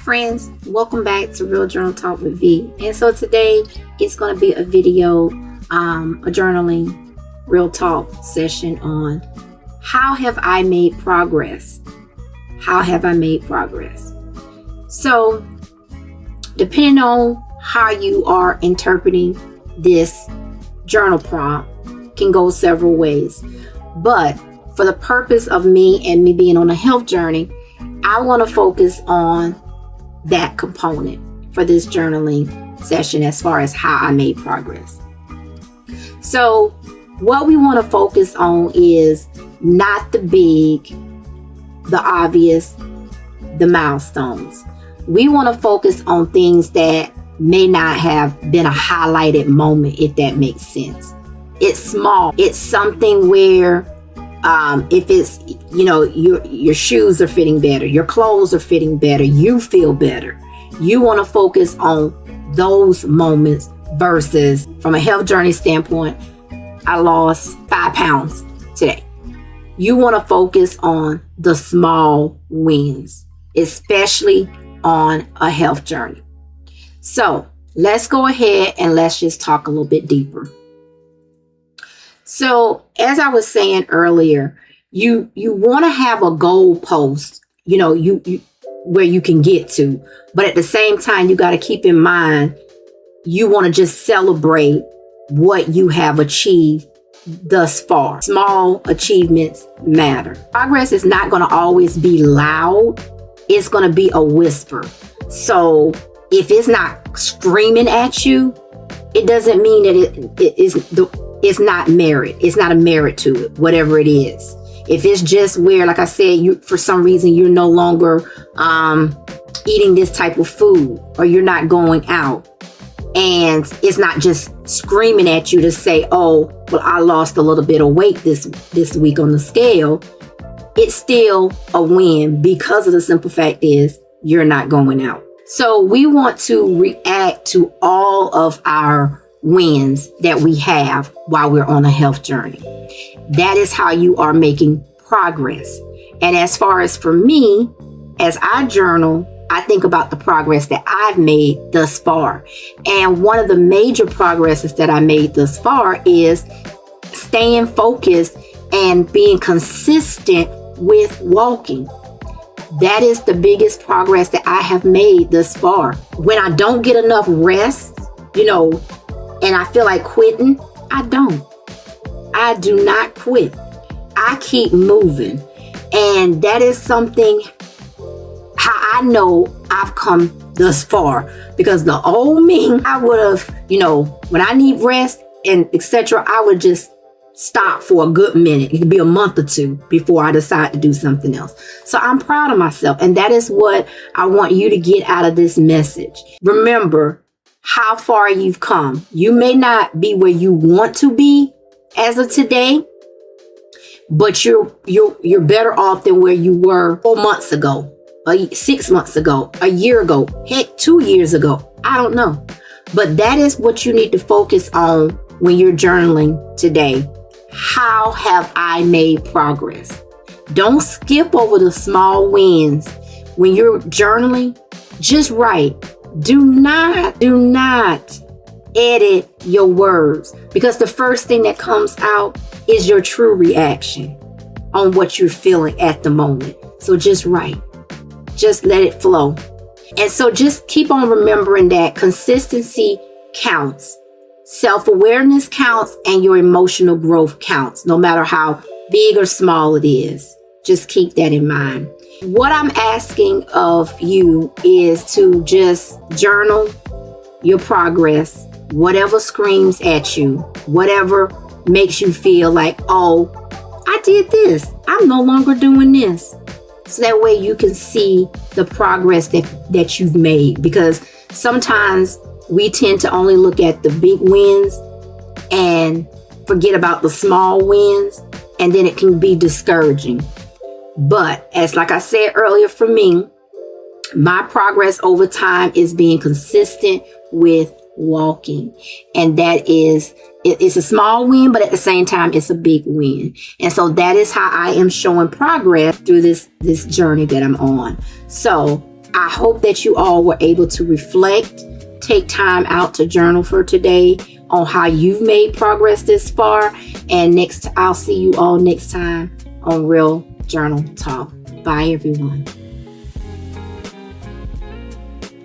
friends, welcome back to Real Journal Talk with V. And so today it's going to be a video, a journaling real talk session on how have I made progress? How have I made progress? So depending on how you are interpreting this journal prompt can go several ways. But for the purpose of me and me being on a health journey, I want to focus on that component for this journaling session as far as how I made progress. So what we want to focus on is not the big, the obvious, the milestones. We want to focus on things that may not have been a highlighted moment, if that makes sense. It's small. It's something where if it's, your shoes are fitting better, your clothes are fitting better, you feel better. You want to focus on those moments versus from a health journey standpoint, I lost 5 pounds today. You want to focus on the small wins, especially on a health journey. So let's go ahead and let's just talk a little bit deeper. So as I was saying earlier, you want to have a goal post, you where you can get to, but at the same time, you got to keep in mind, you want to just celebrate what you have achieved thus far. Small achievements matter. Progress is not going to always be loud. It's going to be a whisper. So if it's not screaming at you, it doesn't mean that it's not merit. It's not a merit to it, whatever it is. If it's just where, like I said, for some reason you're no longer eating this type of food, or you're not going out, and it's not just screaming at you to say, oh, well, I lost a little bit of weight this week on the scale. It's still a win because of the simple fact is you're not going out. So we want to react to all of our wins that we have while we're on a health journey. That is how you are making progress. And as far as for me, as I journal, I think about the progress that I've made thus far. And one of the major progresses that I made thus far is staying focused and being consistent with walking. That is the biggest progress that I have made thus far. When I don't get enough rest, and I feel like quitting, I don't. I do not quit. I keep moving. And that is something how I know I've come thus far. Because the old me, I would have, when I need rest and etc., I would just stop for a good minute. It could be a month or two before I decide to do something else. So I'm proud of myself. And that is what I want you to get out of this message. Remember how far you've come. You may not be where you want to be as of today, but you're better off than where you were 4 months ago, 6 months ago, a year ago, heck, 2 years ago. I don't know. But that is what you need to focus on when you're journaling today. How have I made progress? Don't skip over the small wins. When you're journaling, just write. Do not edit your words, because the first thing that comes out is your true reaction on what you're feeling at the moment. So just write. Just let it flow. And so just keep on remembering that consistency counts. Self-awareness counts, and your emotional growth counts, no matter how big or small it is. Just keep that in mind. What I'm asking of you is to just journal your progress, whatever screams at you, whatever makes you feel like, oh, I did this. I'm no longer doing this. So that way you can see the progress that you've made. Because sometimes we tend to only look at the big wins and forget about the small wins, and then it can be discouraging. But like I said earlier, for me, my progress over time is being consistent with walking. And that is, it's a small win, but at the same time, it's a big win. And so that is how I am showing progress through this journey that I'm on. So I hope that you all were able to reflect, take time out to journal for today on how you've made progress this far. And I'll see you all next time on Real Journal Talk. Bye, everyone.